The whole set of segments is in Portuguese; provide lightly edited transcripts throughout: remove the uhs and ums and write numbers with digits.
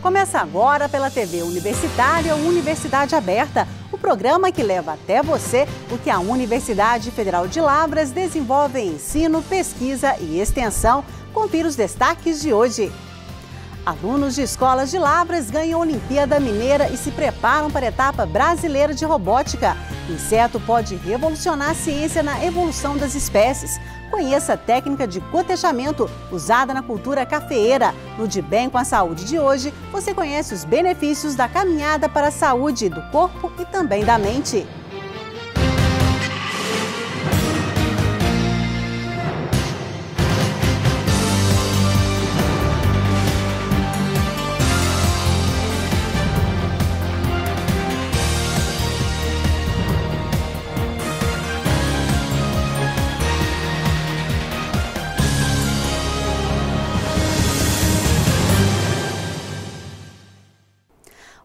Começa agora pela TV Universitária Universidade Aberta, o programa que leva até você o que a Universidade Federal de Lavras desenvolve em ensino, pesquisa e extensão. Confira os destaques de hoje. Alunos de escolas de Lavras ganham a Olimpíada Mineira e se preparam para a etapa brasileira de robótica. Inseto pode revolucionar a ciência na evolução das espécies. Conheça a técnica de gotejamento usada na cultura cafeeira. No De Bem com a Saúde de hoje, você conhece os benefícios da caminhada para a saúde do corpo e também da mente.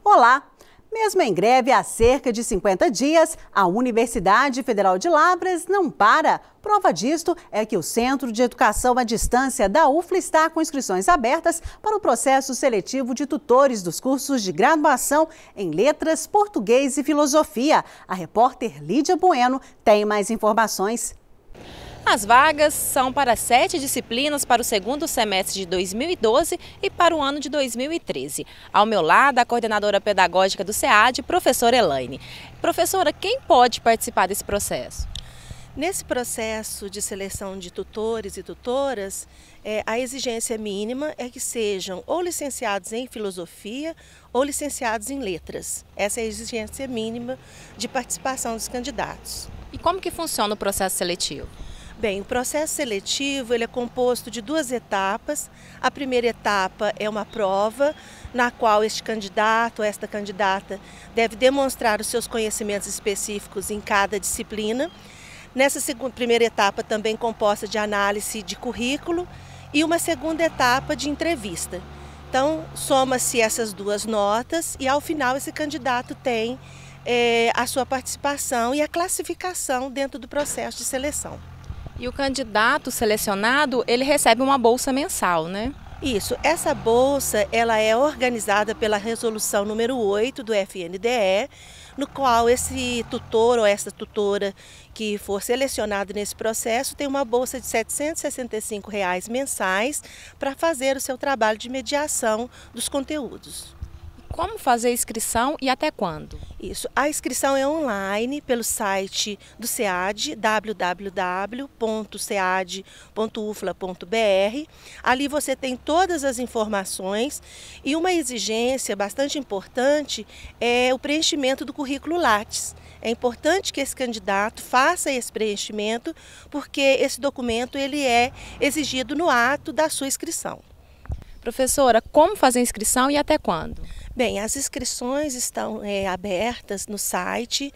Olá! Mesmo em greve há cerca de 50 dias, a Universidade Federal de Lavras não para. Prova disto é que o Centro de Educação à Distância da UFLA está com inscrições abertas para o processo seletivo de tutores dos cursos de graduação em Letras, Português e Filosofia. A repórter Lídia Bueno tem mais informações. As vagas são para 7 disciplinas para o segundo semestre de 2012 e para o ano de 2013. Ao meu lado, a coordenadora pedagógica do SEAD, professora Elaine. Professora, quem pode participar desse processo? Nesse processo de seleção de tutores e tutoras, a exigência mínima é que sejam ou licenciados em filosofia ou licenciados em letras. Essa é a exigência mínima de participação dos candidatos. E como que funciona o processo seletivo? Bem, o processo seletivo ele é composto de duas etapas. A primeira etapa é uma prova na qual este candidato ou esta candidata deve demonstrar os seus conhecimentos específicos em cada disciplina. Nessa primeira etapa também composta de análise de currículo e uma segunda etapa de entrevista. Então, soma-se essas duas notas e ao final esse candidato tem a sua participação e a classificação dentro do processo de seleção. E o candidato selecionado, ele recebe uma bolsa mensal, né? Isso. Essa bolsa, ela é organizada pela resolução número 8 do FNDE, no qual esse tutor ou essa tutora que for selecionado nesse processo tem uma bolsa de R$ 765 mensais para fazer o seu trabalho de mediação dos conteúdos. Como fazer a inscrição e até quando? Isso, a inscrição é online pelo site do SEAD, www.sead.ufla.br. Ali você tem todas as informações e uma exigência bastante importante é o preenchimento do currículo Lattes. É importante que esse candidato faça esse preenchimento porque esse documento ele é exigido no ato da sua inscrição. Professora, como fazer a inscrição e até quando? Bem, as inscrições estão abertas no site,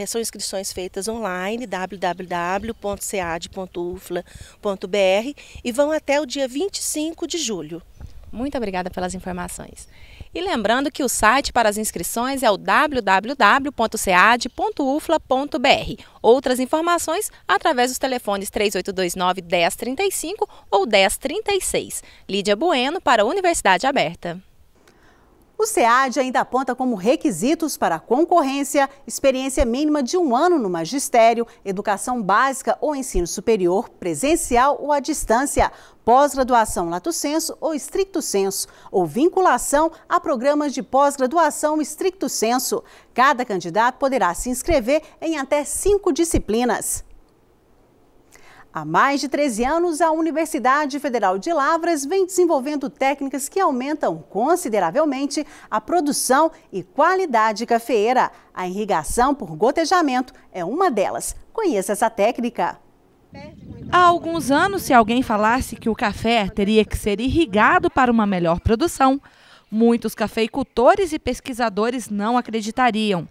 são inscrições feitas online, www.sead.ufla.br e vão até o dia 25 de julho. Muito obrigada pelas informações. E lembrando que o site para as inscrições é o www.sead.ufla.br. Outras informações através dos telefones 3829-1035 ou 1036. Lídia Bueno para a Universidade Aberta. O SEAD ainda aponta como requisitos para a concorrência experiência mínima de 1 ano no magistério, educação básica ou ensino superior, presencial ou à distância, pós-graduação lato sensu ou stricto sensu, ou vinculação a programas de pós-graduação stricto sensu. Cada candidato poderá se inscrever em até 5 disciplinas. Há mais de 13 anos, a Universidade Federal de Lavras vem desenvolvendo técnicas que aumentam consideravelmente a produção e qualidade cafeeira. A irrigação por gotejamento é uma delas. Conheça essa técnica. Há alguns anos, se alguém falasse que o café teria que ser irrigado para uma melhor produção, muitos cafeicultores e pesquisadores não acreditariam.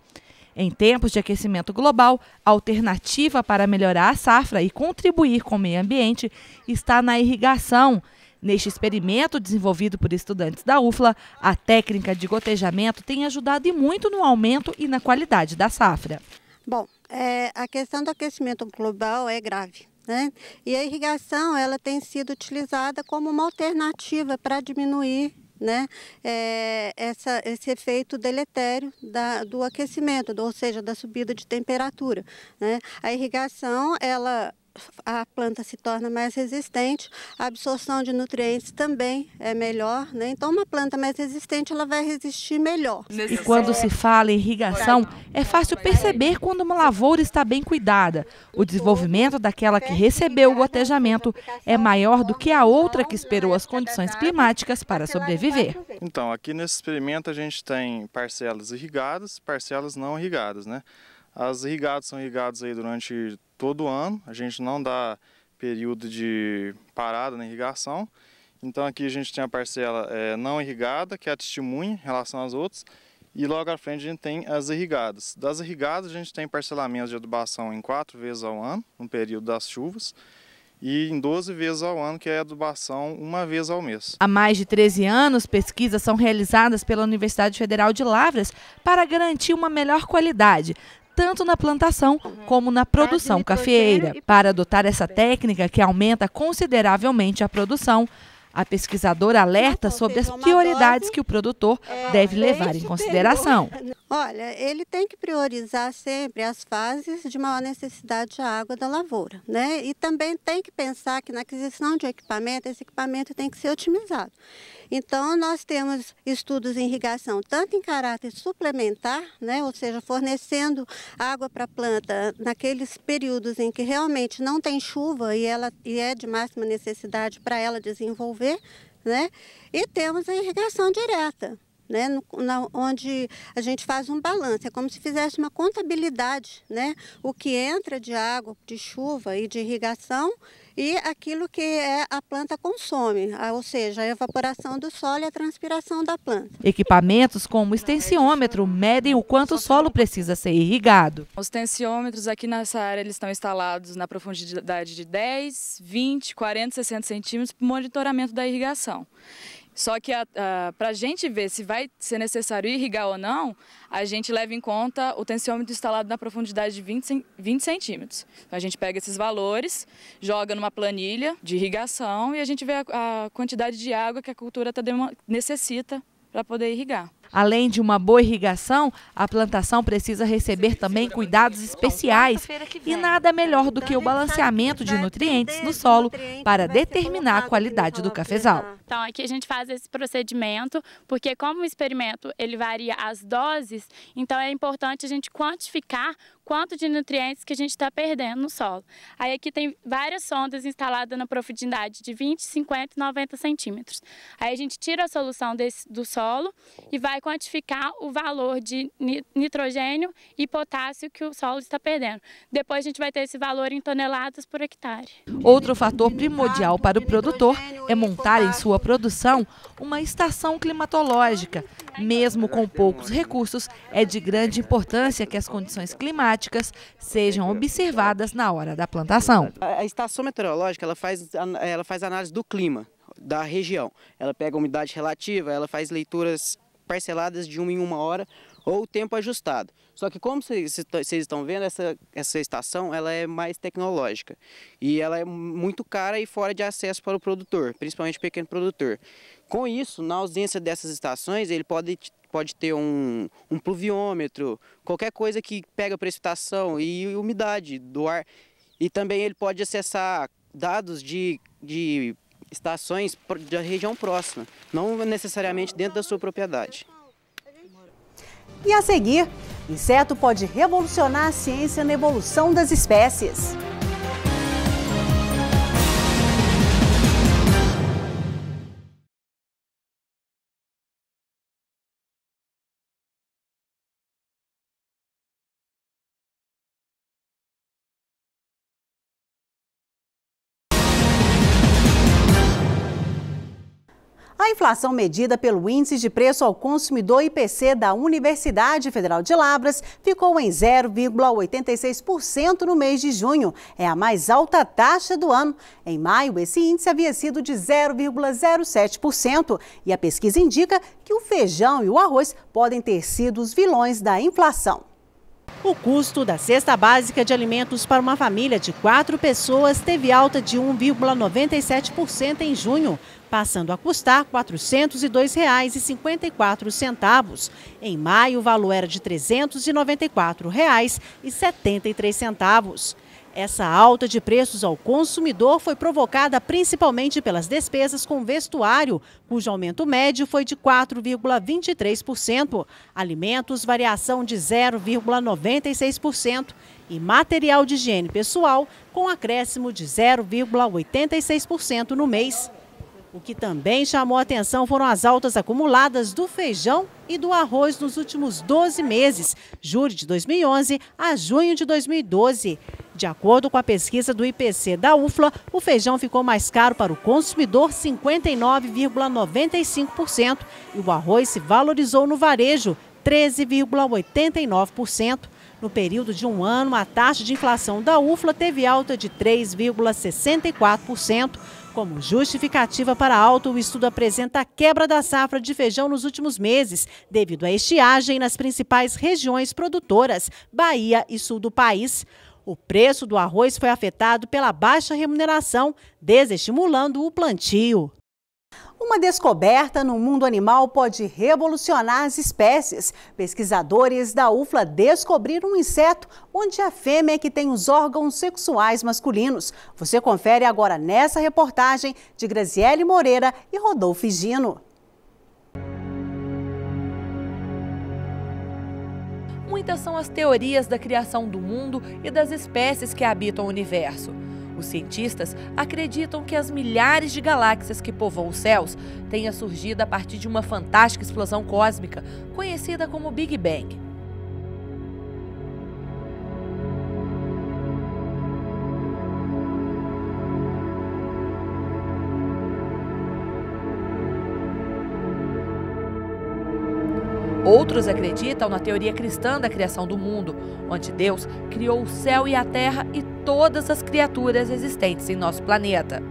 Em tempos de aquecimento global, a alternativa para melhorar a safra e contribuir com o meio ambiente está na irrigação. Neste experimento desenvolvido por estudantes da UFLA, a técnica de gotejamento tem ajudado e muito no aumento e na qualidade da safra. Bom, a questão do aquecimento global é grave, né? E a irrigação ela tem sido utilizada como uma alternativa para diminuir né, esse efeito deletério do aquecimento, ou seja, da subida de temperatura, né? A irrigação, a planta se torna mais resistente, a absorção de nutrientes também é melhor, né? Então uma planta mais resistente, ela vai resistir melhor. E quando se fala em irrigação, é fácil perceber quando uma lavoura está bem cuidada. O desenvolvimento daquela que recebeu o gotejamento é maior do que a outra que esperou as condições climáticas para sobreviver. Então, aqui nesse experimento a gente tem parcelas irrigadas, parcelas não irrigadas, né? As irrigadas são irrigadas aí durante todo o ano, a gente não dá período de parada na irrigação. Então aqui a gente tem a parcela não irrigada, que é a testemunha em relação às outras, e logo à frente a gente tem as irrigadas. Das irrigadas a gente tem parcelamento de adubação em 4 vezes ao ano, no período das chuvas, e em 12 vezes ao ano, que é a adubação 1 vez ao mês. Há mais de 13 anos, pesquisas são realizadas pela Universidade Federal de Lavras para garantir uma melhor qualidade, tanto na plantação como na produção cafeeira. Para adotar essa técnica, que aumenta consideravelmente a produção, a pesquisadora alerta sobre as prioridades que o produtor deve levar em consideração. Olha, ele tem que priorizar sempre as fases de maior necessidade de água da lavoura, né? E também tem que pensar que na aquisição de equipamento, esse equipamento tem que ser otimizado. Então, nós temos estudos em irrigação, tanto em caráter suplementar, né? Ou seja, fornecendo água para a planta naqueles períodos em que realmente não tem chuva e é de máxima necessidade para ela desenvolver, né? E temos a irrigação direta, né, onde a gente faz um balanço, é como se fizesse uma contabilidade, né, o que entra de água, de chuva e de irrigação e aquilo que a planta consome, ou seja, a evaporação do solo e a transpiração da planta. Equipamentos como o extensiômetro medem o quanto o solo precisa ser irrigado. Os tensiômetros aqui nessa área eles estão instalados na profundidade de 10, 20, 40, 60 centímetros para o monitoramento da irrigação. Só que para a gente ver se vai ser necessário irrigar ou não, a gente leva em conta o tensiômetro instalado na profundidade de 20 centímetros. Então a gente pega esses valores, joga numa planilha de irrigação e a gente vê a quantidade de água que a cultura necessita para poder irrigar. Além de uma boa irrigação, a plantação precisa receber também cuidados especiais e nada melhor do que o balanceamento de nutrientes no solo para determinar a qualidade do cafezal. Então aqui a gente faz esse procedimento porque como o experimento ele varia as doses, então é importante a gente quantificar quanto de nutrientes que a gente está perdendo no solo. Aí aqui tem várias sondas instaladas na profundidade de 20, 50 e 90 centímetros. Aí a gente tira a solução do solo e vai quantificar o valor de nitrogênio e potássio que o solo está perdendo. Depois a gente vai ter esse valor em toneladas por hectare. Outro fator primordial para o produtor é montar em sua produção uma estação climatológica. Mesmo com poucos recursos, é de grande importância que as condições climáticas sejam observadas na hora da plantação. A estação meteorológica ela faz análise do clima da região. Ela pega a umidade relativa, ela faz leituras parceladas de 1 em 1 hora ou tempo ajustado. Só que como vocês estão vendo, essa estação ela é mais tecnológica e ela é muito cara e fora de acesso para o produtor, principalmente o pequeno produtor. Com isso, na ausência dessas estações, ele pode ter um pluviômetro, qualquer coisa que pega precipitação e umidade do ar. E também ele pode acessar dados de estações da região próxima, não necessariamente dentro da sua propriedade. E a seguir, inseto pode revolucionar a ciência na evolução das espécies. A inflação medida pelo Índice de Preço ao Consumidor IPC da Universidade Federal de Lavras ficou em 0,86% no mês de junho. É a mais alta taxa do ano. Em maio, esse índice havia sido de 0,07% e a pesquisa indica que o feijão e o arroz podem ter sido os vilões da inflação. O custo da cesta básica de alimentos para uma família de 4 pessoas teve alta de 1,97% em junho, passando a custar R$ 402,54. Em maio, o valor era de R$ 394,73. Essa alta de preços ao consumidor foi provocada principalmente pelas despesas com vestuário, cujo aumento médio foi de 4,23%, alimentos, variação de 0,96% e material de higiene pessoal, com acréscimo de 0,86% no mês. O que também chamou a atenção foram as altas acumuladas do feijão e do arroz nos últimos 12 meses, julho de 2011 a junho de 2012. De acordo com a pesquisa do IPC da UFLA, o feijão ficou mais caro para o consumidor 59,95% e o arroz se valorizou no varejo 13,89%. No período de um ano, a taxa de inflação da UFLA teve alta de 3,64%. Como justificativa para a alta, o estudo apresenta a quebra da safra de feijão nos últimos meses, devido à estiagem nas principais regiões produtoras, Bahia e sul do país. O preço do arroz foi afetado pela baixa remuneração, desestimulando o plantio. Uma descoberta no mundo animal pode revolucionar as espécies. Pesquisadores da UFLA descobriram um inseto onde a fêmea é que tem os órgãos sexuais masculinos. Você confere agora nessa reportagem de Graziele Moreira e Rodolfo Gino. Muitas são as teorias da criação do mundo e das espécies que habitam o universo. Os cientistas acreditam que as milhares de galáxias que povoam os céus tenham surgido a partir de uma fantástica explosão cósmica, conhecida como Big Bang. Outros acreditam na teoria cristã da criação do mundo, onde Deus criou o céu e a terra e todas as criaturas existentes em nosso planeta.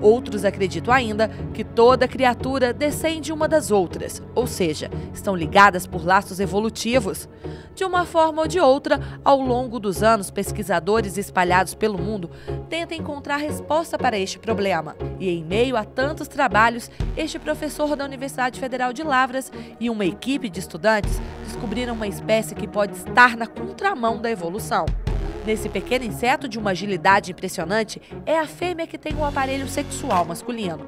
Outros acreditam ainda que toda criatura descende uma das outras, ou seja, estão ligadas por laços evolutivos. De uma forma ou de outra, ao longo dos anos, pesquisadores espalhados pelo mundo tentam encontrar resposta para este problema. E em meio a tantos trabalhos, este professor da Universidade Federal de Lavras e uma equipe de estudantes descobriram uma espécie que pode estar na contramão da evolução. Nesse pequeno inseto de uma agilidade impressionante, é a fêmea que tem o aparelho sexual masculino.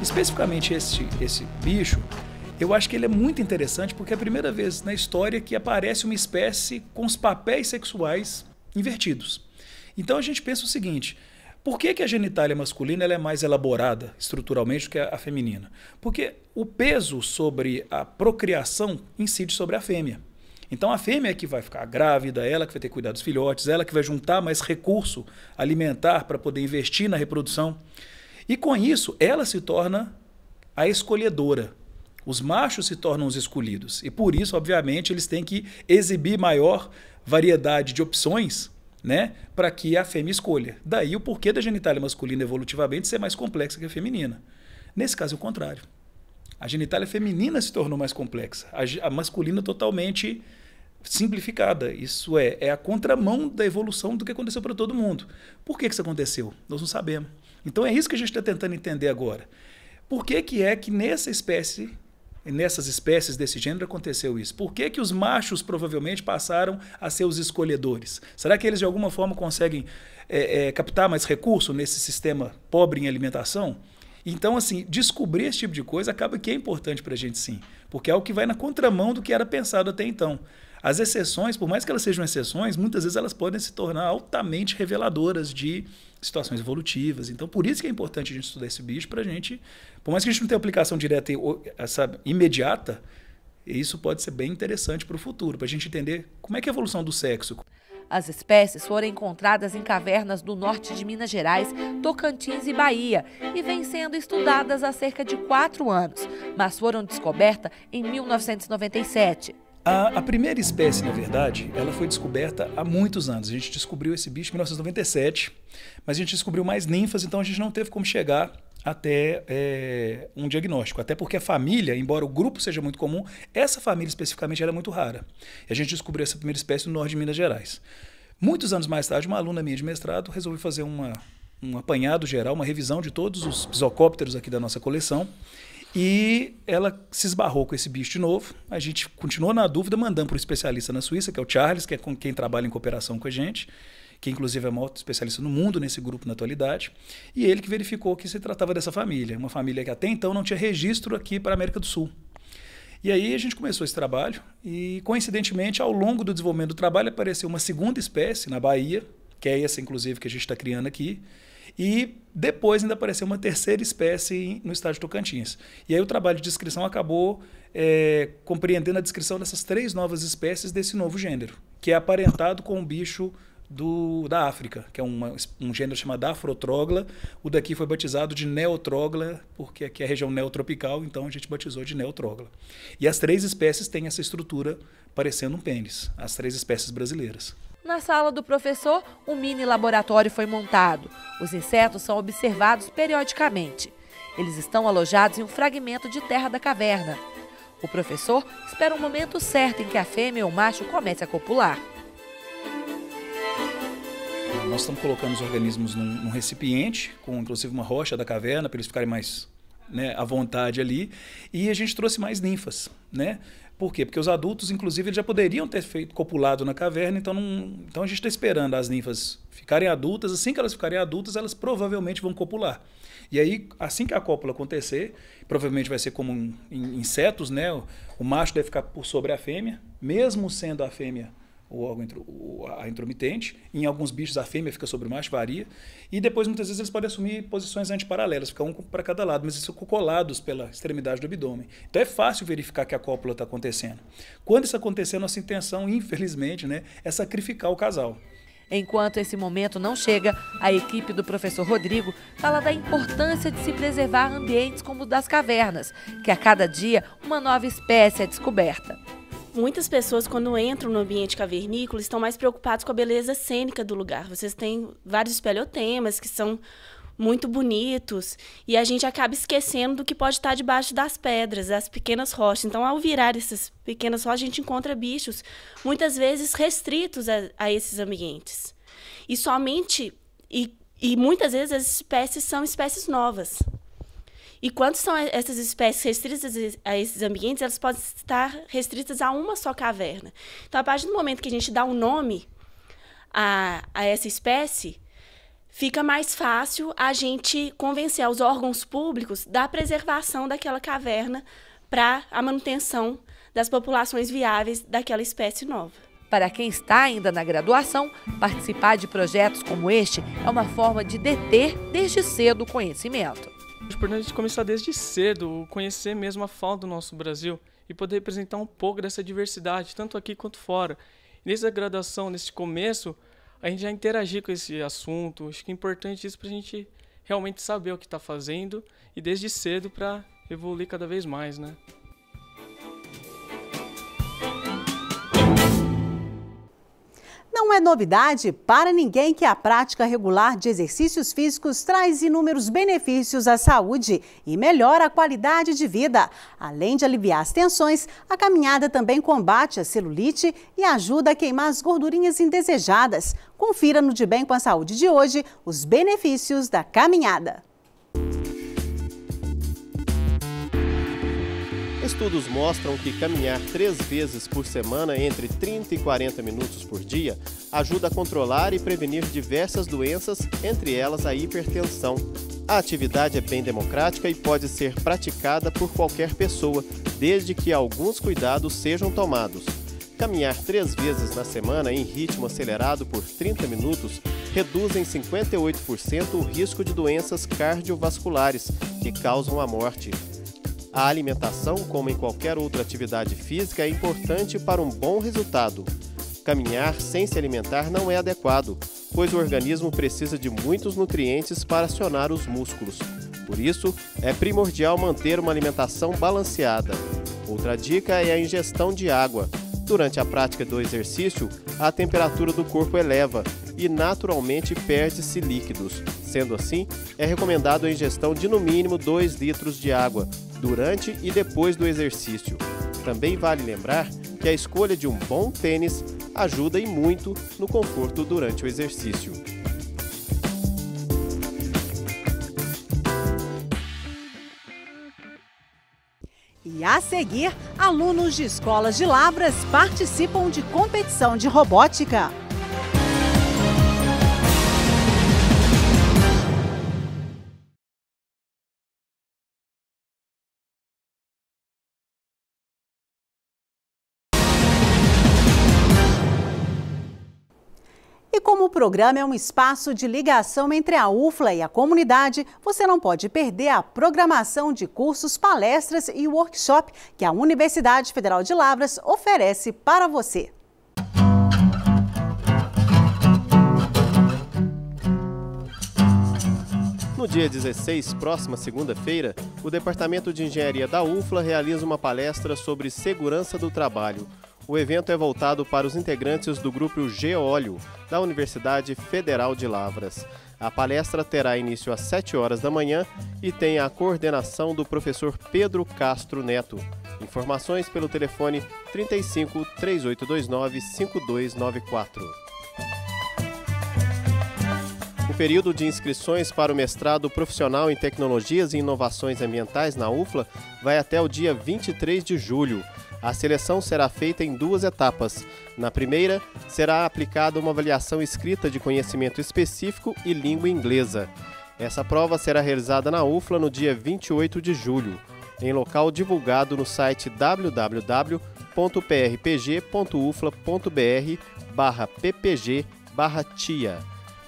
Especificamente esse bicho, eu acho que ele é muito interessante porque é a primeira vez na história que aparece uma espécie com os papéis sexuais invertidos. Então a gente pensa o seguinte: por que a genitália masculina ela é mais elaborada estruturalmente do que a feminina? Porque o peso sobre a procriação incide sobre a fêmea. Então a fêmea é que vai ficar grávida, ela que vai ter que cuidar dos filhotes, ela que vai juntar mais recurso alimentar para poder investir na reprodução. E com isso, ela se torna a escolhedora. Os machos se tornam os escolhidos. E por isso, obviamente, eles têm que exibir maior variedade de opções, né, para que a fêmea escolha. Daí o porquê da genitália masculina evolutivamente ser mais complexa que a feminina. Nesse caso é o contrário. A genitália feminina se tornou mais complexa, a masculina totalmente simplificada. Isso é a contramão da evolução do que aconteceu para todo mundo. Por que isso aconteceu? Nós não sabemos. Então é isso que a gente está tentando entender agora. Por que nessas espécies desse gênero aconteceu isso? Por que os machos provavelmente passaram a ser os escolhedores? Será que eles de alguma forma conseguem captar mais recurso nesse sistema pobre em alimentação? Então, assim, descobrir esse tipo de coisa acaba que é importante para a gente, sim, porque é o que vai na contramão do que era pensado até então. As exceções, por mais que elas sejam exceções, muitas vezes elas podem se tornar altamente reveladoras de situações evolutivas. Então, por isso que é importante a gente estudar esse bicho para a gente, por mais que a gente não tenha aplicação direta imediata, isso pode ser bem interessante para o futuro, para a gente entender como é que é a evolução do sexo. As espécies foram encontradas em cavernas do norte de Minas Gerais, Tocantins e Bahia e vêm sendo estudadas há cerca de 4 anos, mas foram descobertas em 1997. A primeira espécie, na verdade, ela foi descoberta há muitos anos. A gente descobriu esse bicho em 1997, mas a gente descobriu mais ninfas, então a gente não teve como chegar até um diagnóstico. Até porque a família, embora o grupo seja muito comum, essa família especificamente era muito rara. E a gente descobriu essa primeira espécie no norte de Minas Gerais. Muitos anos mais tarde, uma aluna minha de mestrado resolveu fazer um apanhado geral, uma revisão de todos os psicópteros aqui da nossa coleção. E ela se esbarrou com esse bicho de novo. A gente continuou na dúvida, mandando para um especialista na Suíça, que é o Charles, que é com quem trabalha em cooperação com a gente, que inclusive é o maior especialista no mundo nesse grupo na atualidade, e ele que verificou que se tratava dessa família, uma família que até então não tinha registro aqui para a América do Sul. E aí a gente começou esse trabalho e, coincidentemente, ao longo do desenvolvimento do trabalho, apareceu uma segunda espécie na Bahia, que é essa, inclusive, que a gente está criando aqui, e depois ainda apareceu uma terceira espécie no estado de Tocantins. E aí o trabalho de descrição acabou compreendendo a descrição dessas 3 novas espécies desse novo gênero, que é aparentado com um bicho da África, que é um gênero chamado Afrotrogla. O daqui foi batizado de Neotrogla, porque aqui é a região neotropical, então a gente batizou de Neotrogla. E as 3 espécies têm essa estrutura parecendo um pênis, as 3 espécies brasileiras. Na sala do professor, um mini laboratório foi montado. Os insetos são observados periodicamente. Eles estão alojados em um fragmento de terra da caverna. O professor espera um momento certo em que a fêmea ou o macho comece a copular. Nós estamos colocando os organismos num recipiente, com inclusive uma rocha da caverna, para eles ficarem mais à vontade ali. E a gente trouxe mais ninfas, né? Por quê? Porque os adultos, inclusive, eles já poderiam ter copulado na caverna, então a gente está esperando as ninfas ficarem adultas. Assim que elas ficarem adultas, elas provavelmente vão copular. E aí, assim que a cópula acontecer, provavelmente vai ser como em insetos, né? O macho deve ficar por sobre a fêmea, mesmo sendo a fêmea a intromitente. Em alguns bichos a fêmea fica sobre o macho, varia. E depois, muitas vezes, eles podem assumir posições antiparalelas, ficar um para cada lado, mas eles ficam colados pela extremidade do abdômen. Então é fácil verificar que a cópula está acontecendo. Quando isso acontecer, nossa intenção, infelizmente, é sacrificar o casal. Enquanto esse momento não chega, a equipe do professor Rodrigo fala da importância de se preservar ambientes como o das cavernas, que a cada dia uma nova espécie é descoberta. Muitas pessoas, quando entram no ambiente cavernícola, estão mais preocupadas com a beleza cênica do lugar. Vocês têm vários espeleotemas que são muito bonitos e a gente acaba esquecendo do que pode estar debaixo das pedras, das pequenas rochas. Então, ao virar essas pequenas rochas, a gente encontra bichos, muitas vezes restritos a esses ambientes. E muitas vezes as espécies são espécies novas. E quando são essas espécies restritas a esses ambientes, elas podem estar restritas a uma só caverna. Então, a partir do momento que a gente dá um nome a essa espécie, fica mais fácil a gente convencer os órgãos públicos da preservação daquela caverna para a manutenção das populações viáveis daquela espécie nova. Para quem está ainda na graduação, participar de projetos como este é uma forma de deter desde cedo o conhecimento. É importante a gente começar desde cedo, conhecer mesmo a fauna do nosso Brasil e poder representar um pouco dessa diversidade, tanto aqui quanto fora. Nessa graduação, nesse começo, a gente já interagir com esse assunto. Acho que é importante isso para a gente realmente saber o que está fazendo e desde cedo para evoluir cada vez mais, né? Não é novidade para ninguém que a prática regular de exercícios físicos traz inúmeros benefícios à saúde e melhora a qualidade de vida. Além de aliviar as tensões, a caminhada também combate a celulite e ajuda a queimar as gordurinhas indesejadas. Confira no De Bem com a Saúde de hoje os benefícios da caminhada. Estudos mostram que caminhar 3 vezes por semana, entre 30 e 40 minutos por dia, ajuda a controlar e prevenir diversas doenças, entre elas a hipertensão. A atividade é bem democrática e pode ser praticada por qualquer pessoa, desde que alguns cuidados sejam tomados. Caminhar 3 vezes na semana em ritmo acelerado por 30 minutos reduz em 58% o risco de doenças cardiovasculares que causam a morte. A alimentação, como em qualquer outra atividade física, é importante para um bom resultado. Caminhar sem se alimentar não é adequado, pois o organismo precisa de muitos nutrientes para acionar os músculos. Por isso, é primordial manter uma alimentação balanceada. Outra dica é a ingestão de água. Durante a prática do exercício, a temperatura do corpo eleva e naturalmente perde-se líquidos. Sendo assim, é recomendado a ingestão de no mínimo 2 litros de água durante e depois do exercício. Também vale lembrar que a escolha de um bom tênis ajuda e muito no conforto durante o exercício. E a seguir, alunos de escolas de Lavras participam de competição de robótica. E como o programa é um espaço de ligação entre a UFLA e a comunidade, você não pode perder a programação de cursos, palestras e workshop que a Universidade Federal de Lavras oferece para você. No dia 16, próxima segunda-feira, o Departamento de Engenharia da UFLA realiza uma palestra sobre segurança do trabalho. O evento é voltado para os integrantes do grupo Geóleo, da Universidade Federal de Lavras. A palestra terá início às 7 horas da manhã e tem a coordenação do professor Pedro Castro Neto. Informações pelo telefone 35 3829 5294. O período de inscrições para o mestrado profissional em Tecnologias e Inovações Ambientais na UFLA vai até o dia 23 de julho. A seleção será feita em 2 etapas. Na primeira, será aplicada uma avaliação escrita de conhecimento específico e língua inglesa. Essa prova será realizada na UFLA no dia 28 de julho, em local divulgado no site www.prpg.ufla.br/ppg/TIA.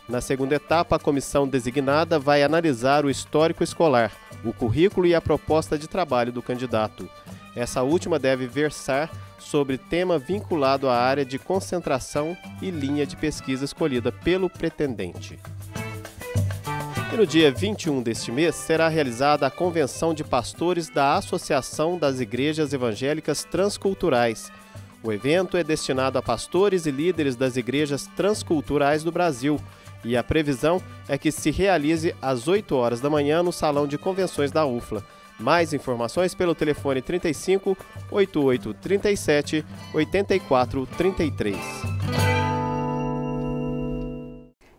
Na segunda etapa, a comissão designada vai analisar o histórico escolar, o currículo e a proposta de trabalho do candidato. Essa última deve versar sobre tema vinculado à área de concentração e linha de pesquisa escolhida pelo pretendente. E no dia 21 deste mês será realizada a Convenção de Pastores da Associação das Igrejas Evangélicas Transculturais. O evento é destinado a pastores e líderes das igrejas transculturais do Brasil e a previsão é que se realize às 8 horas da manhã no Salão de Convenções da UFLA. Mais informações pelo telefone 35 88 37 84 33.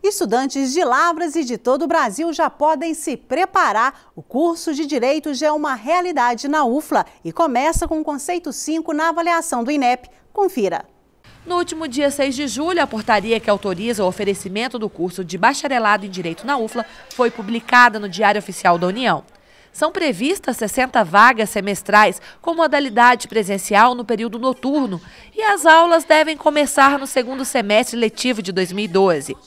Estudantes de Lavras e de todo o Brasil já podem se preparar. O curso de Direito já é uma realidade na UFLA e começa com o conceito 5 na avaliação do INEP. Confira. No último dia 6 de julho, a portaria que autoriza o oferecimento do curso de bacharelado em Direito na UFLA foi publicada no Diário Oficial da União. São previstas 60 vagas semestrais com modalidade presencial no período noturno e as aulas devem começar no segundo semestre letivo de 2012.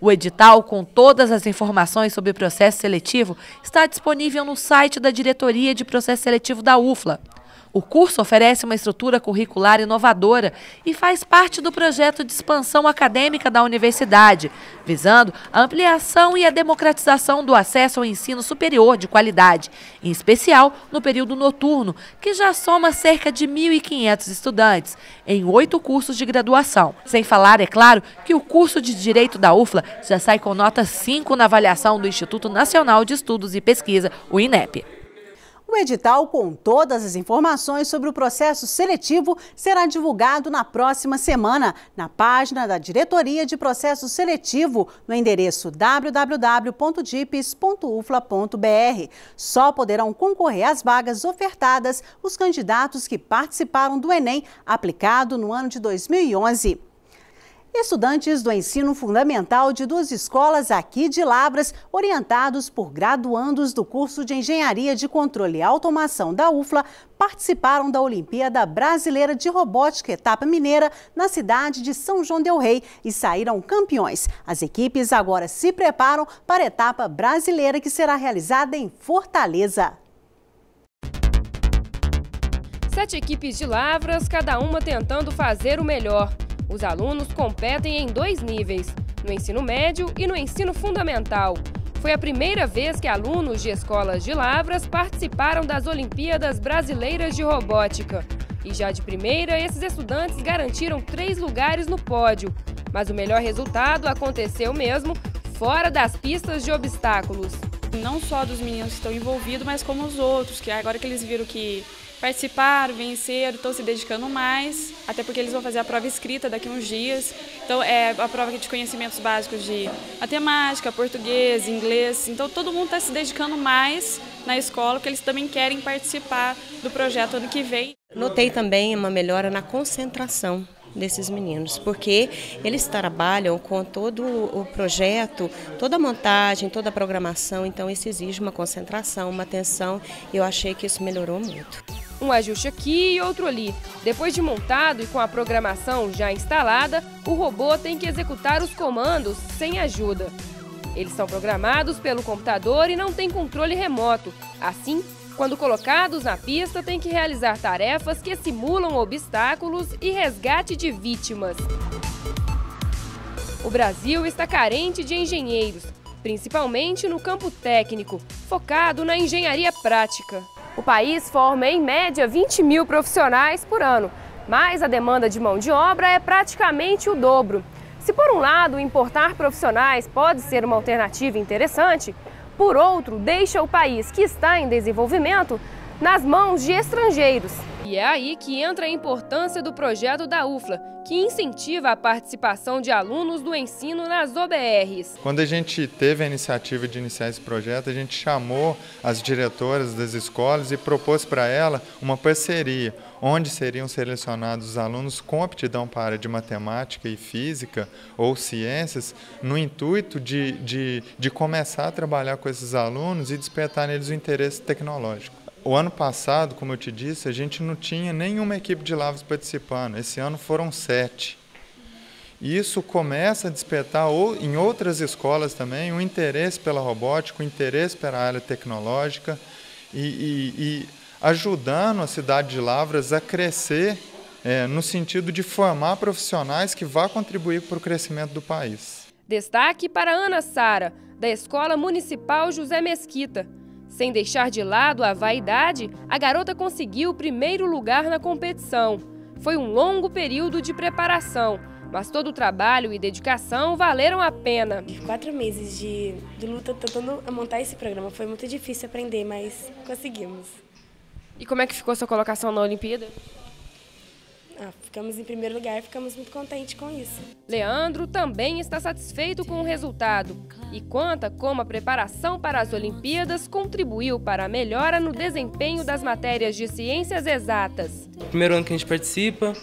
O edital, com todas as informações sobre o processo seletivo, está disponível no site da Diretoria de Processo Seletivo da UFLA. O curso oferece uma estrutura curricular inovadora e faz parte do projeto de expansão acadêmica da universidade, visando a ampliação e a democratização do acesso ao ensino superior de qualidade, em especial no período noturno, que já soma cerca de 1.500 estudantes, em 8 cursos de graduação. Sem falar, é claro, que o curso de Direito da UFLA já sai com nota 5 na avaliação do Instituto Nacional de Estudos e Pesquisa, o INEP. O edital com todas as informações sobre o processo seletivo será divulgado na próxima semana na página da Diretoria de Processo Seletivo no endereço www.dipes.ufla.br. Só poderão concorrer às vagas ofertadas os candidatos que participaram do Enem aplicado no ano de 2011. Estudantes do ensino fundamental de 2 escolas aqui de Lavras, orientados por graduandos do curso de Engenharia de Controle e Automação da UFLA, participaram da Olimpíada Brasileira de Robótica Etapa Mineira na cidade de São João del Rei e saíram campeões. As equipes agora se preparam para a etapa brasileira que será realizada em Fortaleza. 7 equipes de Lavras, cada uma tentando fazer o melhor. Os alunos competem em 2 níveis, no ensino médio e no ensino fundamental. Foi a primeira vez que alunos de escolas de Lavras participaram das Olimpíadas Brasileiras de Robótica. E já de primeira, esses estudantes garantiram 3 lugares no pódio. Mas o melhor resultado aconteceu mesmo fora das pistas de obstáculos. Não só dos meninos que estão envolvidos, mas como os outros, que agora que eles viram que participaram, venceram, estão se dedicando mais, até porque eles vão fazer a prova escrita daqui a uns dias. Então é a prova de conhecimentos básicos de matemática, português, inglês. Então todo mundo está se dedicando mais na escola, porque eles também querem participar do projeto ano que vem. Notei também uma melhora na concentração desses meninos, porque eles trabalham com todo o projeto, toda a montagem, toda a programação, então isso exige uma concentração, uma atenção, e eu achei que isso melhorou muito. Um ajuste aqui e outro ali. Depois de montado e com a programação já instalada, o robô tem que executar os comandos sem ajuda. Eles são programados pelo computador e não têm controle remoto. Assim, quando colocados na pista, têm que realizar tarefas que simulam obstáculos e resgate de vítimas. O Brasil está carente de engenheiros, principalmente no campo técnico, focado na engenharia prática. O país forma, em média, 20 mil profissionais por ano, mas a demanda de mão de obra é praticamente o dobro. Se, por um lado, importar profissionais pode ser uma alternativa interessante, por outro, deixa o país que está em desenvolvimento nas mãos de estrangeiros. E é aí que entra a importância do projeto da UFLA, que incentiva a participação de alunos do ensino nas OBRs. Quando a gente teve a iniciativa de iniciar esse projeto, a gente chamou as diretoras das escolas e propôs para ela uma parceria, onde seriam selecionados os alunos com aptidão para a área de matemática e física ou ciências, no intuito de começar a trabalhar com esses alunos e despertar neles o interesse tecnológico. O ano passado, como eu te disse, a gente não tinha nenhuma equipe de Lavras participando. Esse ano foram 7. Isso começa a despertar em outras escolas também o interesse pela robótica, o interesse pela área tecnológica e ajudando a cidade de Lavras a crescer no sentido de formar profissionais que vão contribuir para o crescimento do país. Destaque para Ana Sara, da Escola Municipal José Mesquita. Sem deixar de lado a vaidade, a garota conseguiu o primeiro lugar na competição. Foi um longo período de preparação, mas todo o trabalho e dedicação valeram a pena. 4 meses de luta tentando montar esse programa. Foi muito difícil aprender, mas conseguimos. E como é que ficou a sua colocação na Olimpíada? Ficamos em primeiro lugar, ficamos muito contentes com isso. Leandro também está satisfeito com o resultado e conta como a preparação para as Olimpíadas contribuiu para a melhora no desempenho das matérias de ciências exatas. No primeiro ano que a gente participa,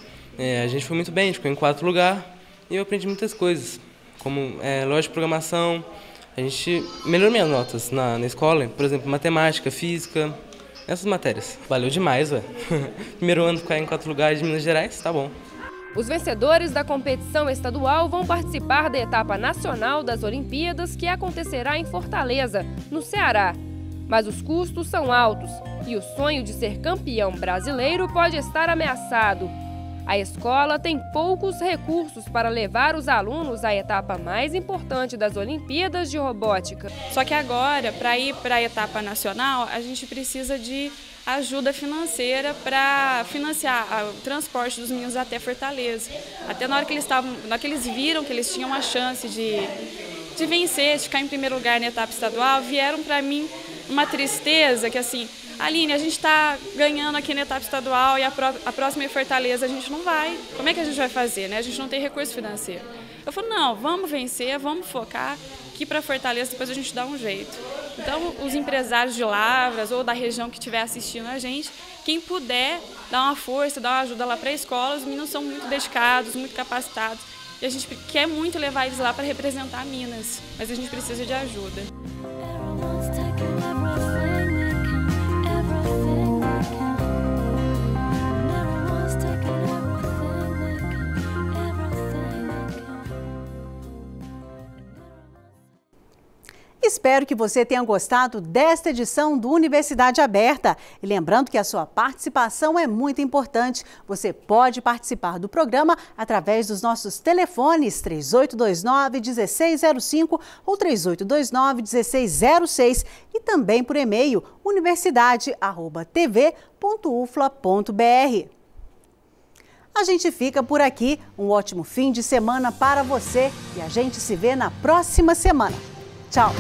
a gente foi muito bem, a gente ficou em 4º lugar e eu aprendi muitas coisas, como lógica de programação, a gente melhorou minhas notas na escola, por exemplo, matemática, física. Essas matérias. Valeu demais, ué. Primeiro ano ficar em 4 lugares de Minas Gerais, tá bom. Os vencedores da competição estadual vão participar da etapa nacional das Olimpíadas, que acontecerá em Fortaleza, no Ceará. Mas os custos são altos e o sonho de ser campeão brasileiro pode estar ameaçado. A escola tem poucos recursos para levar os alunos à etapa mais importante das Olimpíadas de Robótica. Só que agora, para ir para a etapa nacional, a gente precisa de ajuda financeira para financiar o transporte dos meninos até Fortaleza. Até na hora que eles viram que eles tinham a chance de vencer, de ficar em primeiro lugar na etapa estadual, vieram para mim uma tristeza que assim, Aline, a gente está ganhando aqui na etapa estadual e a próxima em Fortaleza a gente não vai. Como é que a gente vai fazer, né? A gente não tem recurso financeiro. Eu falei, não, vamos vencer, vamos focar, que para Fortaleza depois a gente dá um jeito. Então, os empresários de Lavras ou da região que estiver assistindo a gente, quem puder dar uma força, dar uma ajuda lá para a escola, os meninos são muito dedicados, muito capacitados. E a gente quer muito levar eles lá para representar Minas, mas a gente precisa de ajuda. Espero que você tenha gostado desta edição do Universidade Aberta. E lembrando que a sua participação é muito importante. Você pode participar do programa através dos nossos telefones 3829-1605 ou 3829-1606 e também por e-mail universidade@tv.ufla.br. A gente fica por aqui. Um ótimo fim de semana para você e a gente se vê na próxima semana. Tchau!